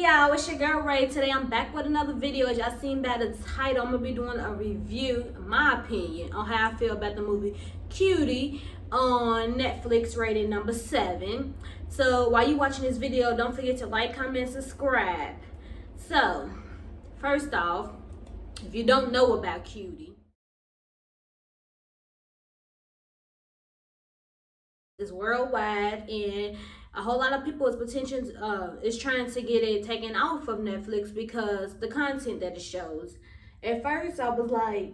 y'all, it's your girl Ray. Today I'm back with another video. As y'all seen by the title, I'm gonna be doing a review, my opinion, on how I feel about the movie Cutie on Netflix, rated number 7. So while you watching this video, don't forget to like, comment, subscribe. So first off, if you don't know about Cutie, it's worldwide, and a whole lot of people's potentials is trying to get it taken off of Netflix because the content that it shows. At first, I was like,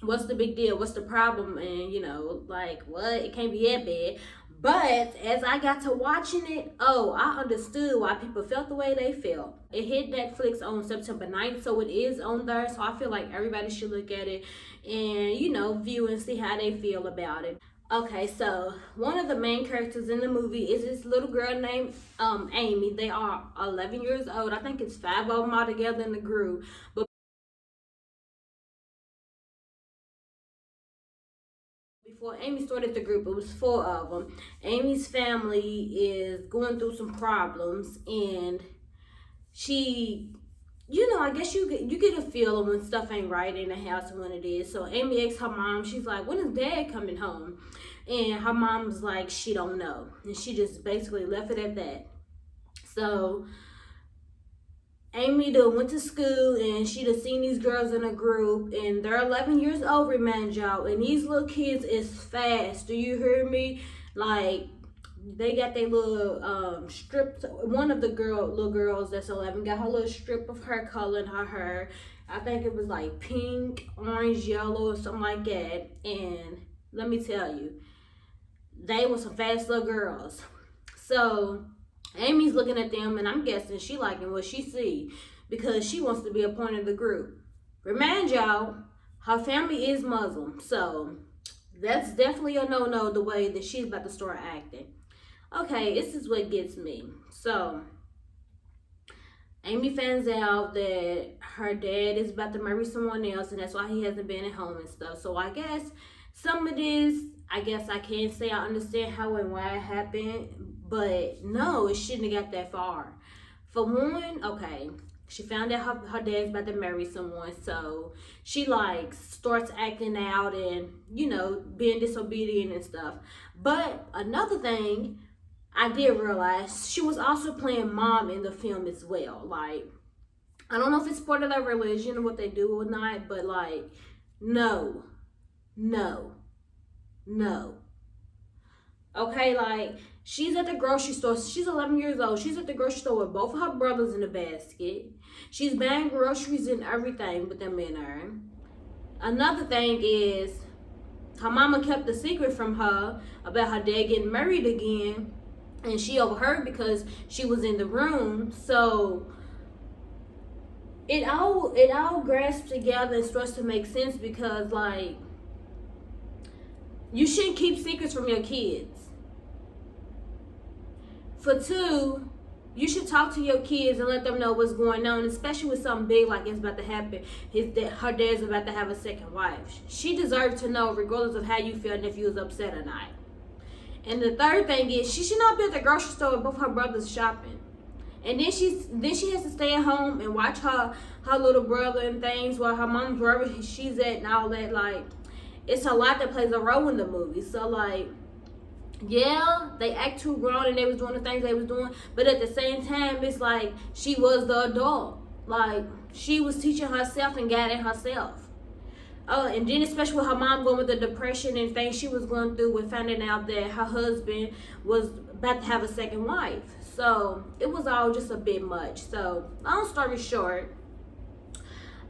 "What's the big deal? What's the problem?" And like, what? It can't be that bad. But as I got to watching it, I understood why people felt the way they felt. It hit Netflix on September 9th, so it is on there. So I feel like everybody should look at it and view and see how they feel about it. Okay, so one of the main characters in the movie is this little girl named Amy. They are 11 years old. I think it's 5 of them all together in the group. But before Amy started the group, it was 4 of them. Amy's family is going through some problems, and she, I guess you get a feeling when stuff ain't right in the house and when it is. So Amy asks her mom, she's like, "When is Dad coming home?" And her mom's like, she don't know. And she just basically left it at that. So Amy went to school, and she seen these girls in a group, and they're 11 years old, remind y'all. And these little kids is fast. Do you hear me? Like, they got their little strips. One of the little girls that's 11 got her little strip of hair color in her hair. I think it was like pink, orange, yellow, or something like that. And let me tell you, they were some fast little girls. So Amy's looking at them, and I'm guessing she liking what she see because she wants to be a part of the group. Remind y'all, her family is Muslim, so that's definitely a no-no the way that she's about to start acting. Okay, this is what gets me. So Amy finds out that her dad is about to marry someone else, and that's why he hasn't been at home and stuff. So I guess some of this, I can't say I understand how and why it happened, but no, it shouldn't have got that far. For one, okay, she found out her dad's about to marry someone, so she starts acting out and being disobedient and stuff. But another thing I did realize, she was also playing mom in the film as well. Like, I don't know if it's part of their religion or what they do or not, but no. Okay, like, she's at the grocery store. She's 11 years old. She's at the grocery store with both of her brothers in the basket. She's buying groceries and everything with them in her. Another thing is, her mama kept a secret from her about her dad getting married again, and she overheard because she was in the room. So it all grasps together and starts to make sense because, like, you shouldn't keep secrets from your kids. For 2, you should talk to your kids and let them know what's going on, especially with something big like it's about to happen. Her dad's about to have a second wife. She deserves to know, regardless of how you feel and if you was upset or not. And the third thing is, she should not be at the grocery store with both her brothers shopping. And then she has to stay at home and watch her little brother and things while her mom's wherever she's at and all that. Like, it's a lot that plays a role in the movie. So, like, yeah, they act too grown and they was doing the things they was doing, but at the same time, it's like she was the adult. Like, she was teaching herself and guiding herself. Oh, and then especially with her mom going with the depression and things she was going through with finding out that her husband was about to have a second wife. So it was all just a bit much. So long story short,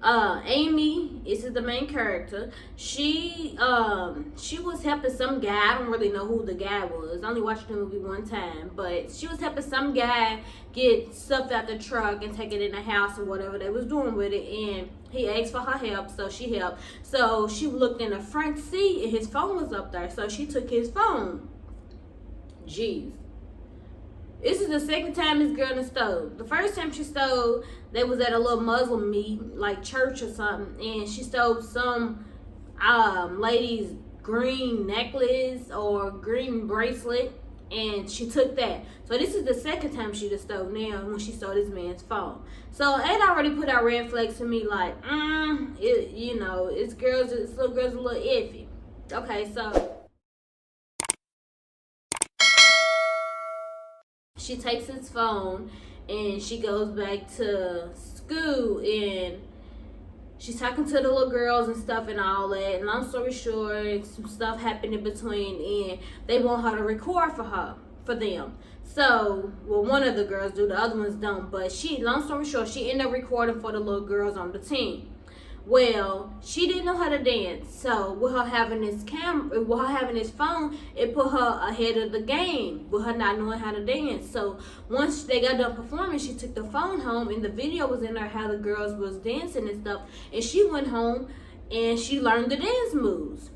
Amy, this is the main character. She was helping some guy. I don't really know who the guy was. I only watched the movie one time, but she was helping some guy get stuff out the truck and take it in the house or whatever they was doing with it. And he asked for her help, so she helped. So she looked in the front seat and his phone was up there, so she took his phone. Jeez. This is the second time this girl done stole. The first time she stole, they was at a little Muslim meet, like church or something, and she stole some lady's green necklace or green bracelet, and she took that. So this is the second time she just stole now when she stole this man's phone. So it already put out red flags to me like, it's girls, it's little girls a little iffy. Okay, so she takes his phone and she goes back to school and she's talking to the little girls and stuff and all that. And long story short, some stuff happened in between and they want her to record for them. So, well, one of the girls do, the other ones don't. But long story short, she ended up recording for the little girls on the team. Well, she didn't know how to dance, so with her having this phone, it put her ahead of the game with her not knowing how to dance. So once they got done performing, she took the phone home, and the video was in there how the girls was dancing and stuff. And she went home and she learned the dance moves.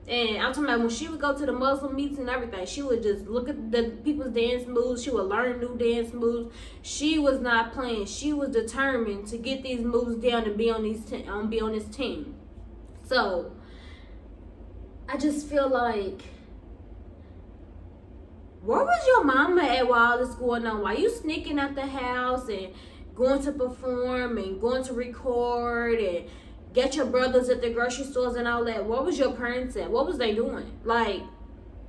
And I'm talking about when she would go to the Muslim meets and everything, she would just look at the people's dance moves. She would learn new dance moves. She was not playing. She was determined to get these moves down and be on this team. So I just feel like, where was your mama at while all this going on? Why you sneaking out the house and going to perform and going to record and get your brothers at the grocery stores and all that? What was your parents at? What was they doing? Like,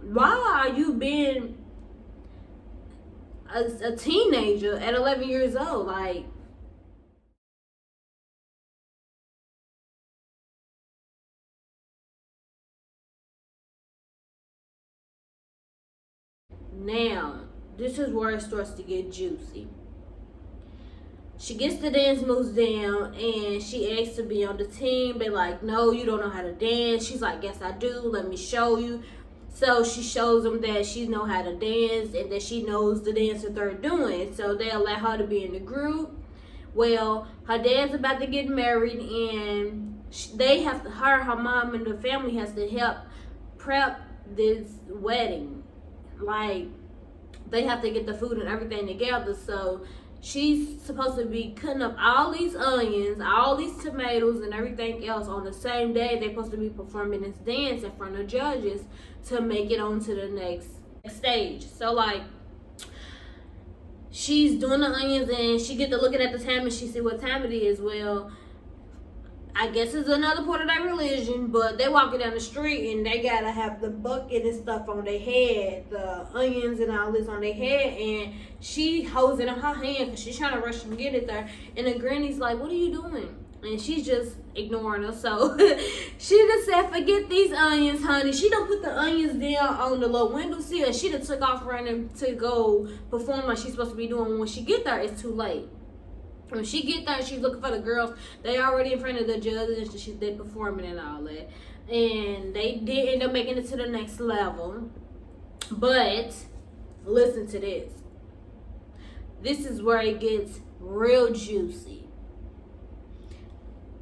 why are you being a teenager at 11 years old? Like, now, this is where it starts to get juicy. She gets the dance moves down and she asks to be on the team. They're like, no, you don't know how to dance. She's like, yes, I do. Let me show you. So she shows them that she knows how to dance and that she knows the dance that they're doing. So they allow her to be in the group. Well, her dad's about to get married and they have to, her mom and the family has to help prep this wedding. Like, they have to get the food and everything together. So she's supposed to be cutting up all these onions, all these tomatoes, and everything else on the same day. They're supposed to be performing this dance in front of judges to make it on to the next stage. So, like, she's doing the onions and she get to looking at the time and she see what time it is. Well, I guess it's another part of their religion, but they walking down the street and they gotta have the bucket and stuff on their head, the onions and all this on their head, and she holds it in her hand because she's trying to rush and get it there. And the granny's like, what are you doing? And she's just ignoring her. So she just said, forget these onions, honey. She done put the onions down on the little windowsill and she done took off running to go perform like she's supposed to be doing. When she get there, it's too late. When she get there, she's looking for the girls. They already in front of the judges and they performing and all that. And they did end up making it to the next level. But listen to this. This is where it gets real juicy.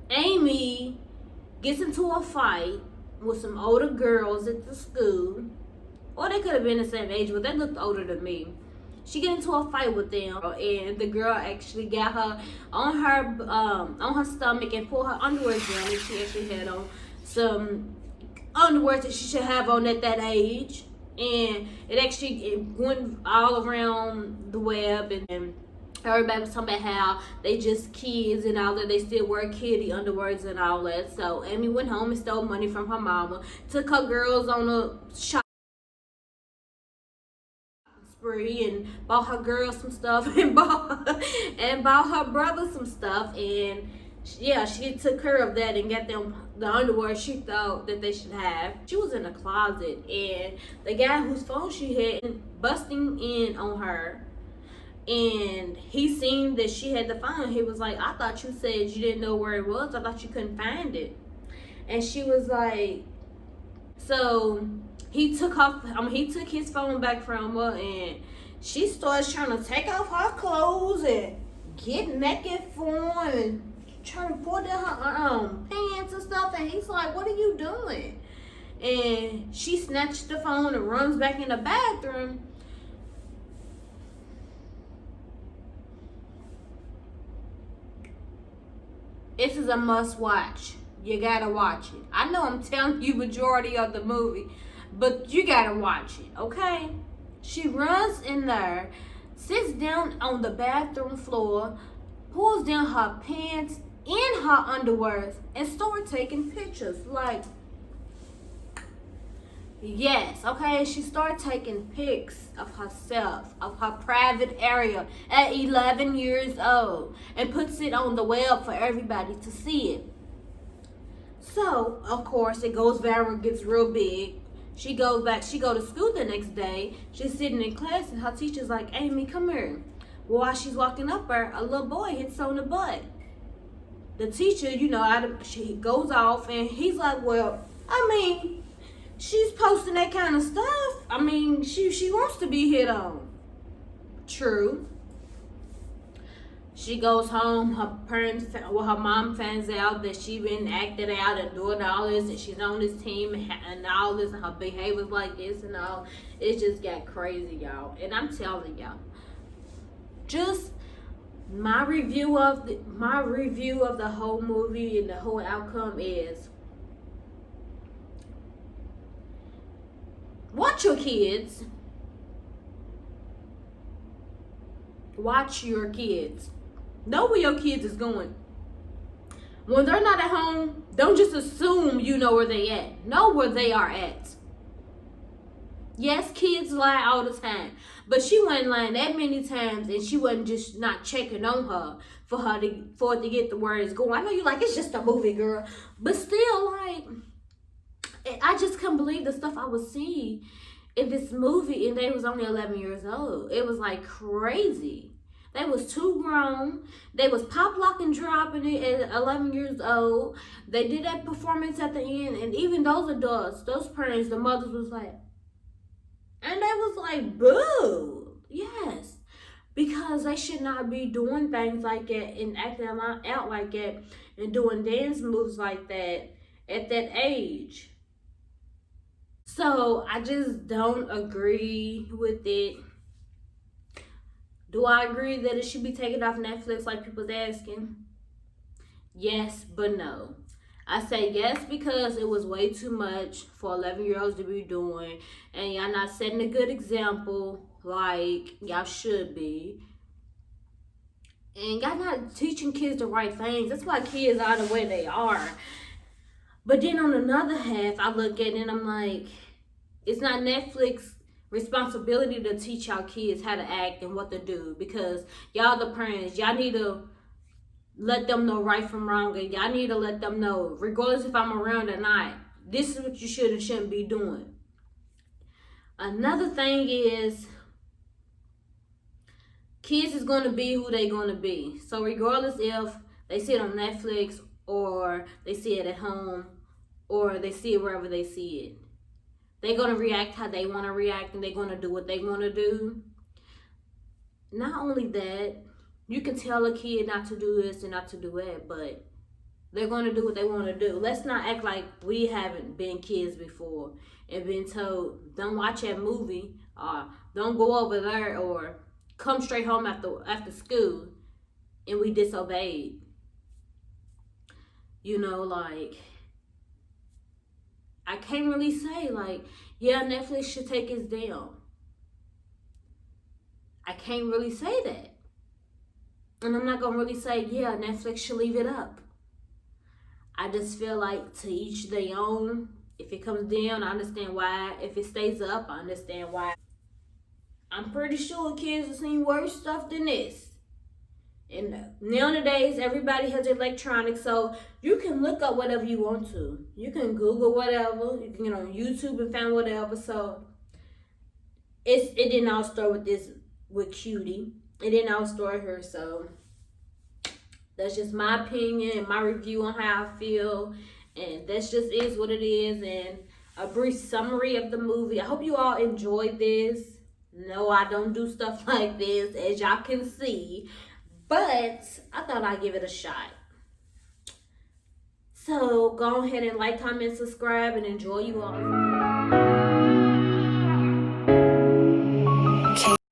Amy gets into a fight with some older girls at the school. Or they could have been the same age, but they looked older than me. She get into a fight with them, and the girl actually got her on her stomach and pulled her underwear down. And she actually had on some underwear that she should have on at that age, and it went all around the web, and everybody was talking about how they just kids and all that. They still wear kitty underwears and all that. So Amy went home and stole money from her mama, took her girls on a shop spree and bought her girl some stuff and bought her brother some stuff, and yeah, she took care of that and got them the underwear she thought that they should have. She was in a closet and the guy whose phone she had busting in on her, and he seen that she had the phone. He was like, I thought you said you didn't know where it was. I thought you couldn't find it. And she was like, so he took his phone back from her, and she starts trying to take off her clothes and get naked for him and trying to pull down her pants and stuff. And he's like, what are you doing? And she snatched the phone and runs back in the bathroom. This is a must watch. You gotta watch it. I know I'm telling you majority of the movie, but you gotta watch it, okay? She runs in there, sits down on the bathroom floor, pulls down her pants and her underwear, and starts taking pictures. Like, yes, okay, she started taking pics of herself, of her private area at 11 years old, and puts it on the web for everybody to see it. So, of course, it goes viral, gets real big. She goes back, she go to school the next day. She's sitting in class and her teacher's like, Amy, come here. While she's walking up her, a little boy hits her on the butt. The teacher, she goes off and he's like, well, I mean, she's posting that kind of stuff. I mean, she wants to be hit on. True. She goes home. Her mom finds out that she been acting out and doing all this, and she's on this team and all this, and her behavior's like this and all. It just got crazy, y'all. And I'm telling y'all, just my review of the whole movie and the whole outcome is: watch your kids. Watch your kids. Know where your kids is going. When they're not at home, don't just assume you know where they at. Know where they are at. Yes, kids lie all the time, but she wasn't lying that many times, and she wasn't just not checking on her for it to get the words going. I know you like, it's just a movie, girl, but still, like, I just couldn't believe the stuff I was seeing in this movie, and they was only 11 years old. It was like crazy. They was too grown. They was pop locking, dropping it at 11 years old. They did that performance at the end, and even those adults, those parents, the mothers was like, and they was like, boo. Yes, because they should not be doing things like that and acting out like that and doing dance moves like that at that age. So I just don't agree with it. Do I agree that it should be taken off Netflix like people's asking? Yes, but no. I say yes because it was way too much for 11-year-olds to be doing, and y'all not setting a good example like y'all should be. And y'all not teaching kids the right things. That's why kids are the way they are. But then on another half, I look at it and I'm like, it's not Netflix responsibility to teach y'all kids how to act and what to do, because y'all the parents. Y'all need to let them know right from wrong, and y'all need to let them know, regardless if I'm around or not, this is what you should and shouldn't be doing. Another thing is, kids is going to be who they going to be. So regardless if they see it on Netflix or they see it at home or they see it wherever they see it, they're going to react how they want to react, and they're going to do what they want to do. Not only that, you can tell a kid not to do this and not to do that, but they're going to do what they want to do. Let's not act like we haven't been kids before and been told, don't watch that movie, or don't go over there, or come straight home after school, and we disobeyed. Like, I can't really say, like, yeah, Netflix should take us down. I can't really say that. And I'm not going to really say, yeah, Netflix should leave it up. I just feel like to each their own. If it comes down, I understand why. If it stays up, I understand why. I'm pretty sure kids have seen worse stuff than this. And nowadays, everybody has electronics, so you can look up whatever you want to. You can Google whatever. You can get on YouTube and find whatever. So it didn't all start with Cutie. It didn't all start here. So that's just my opinion and my review on how I feel. And that's just is what it is. And a brief summary of the movie. I hope you all enjoyed this. No, I don't do stuff like this, as y'all can see. But I thought I'd give it a shot. So go ahead and like, comment, subscribe, and enjoy you all.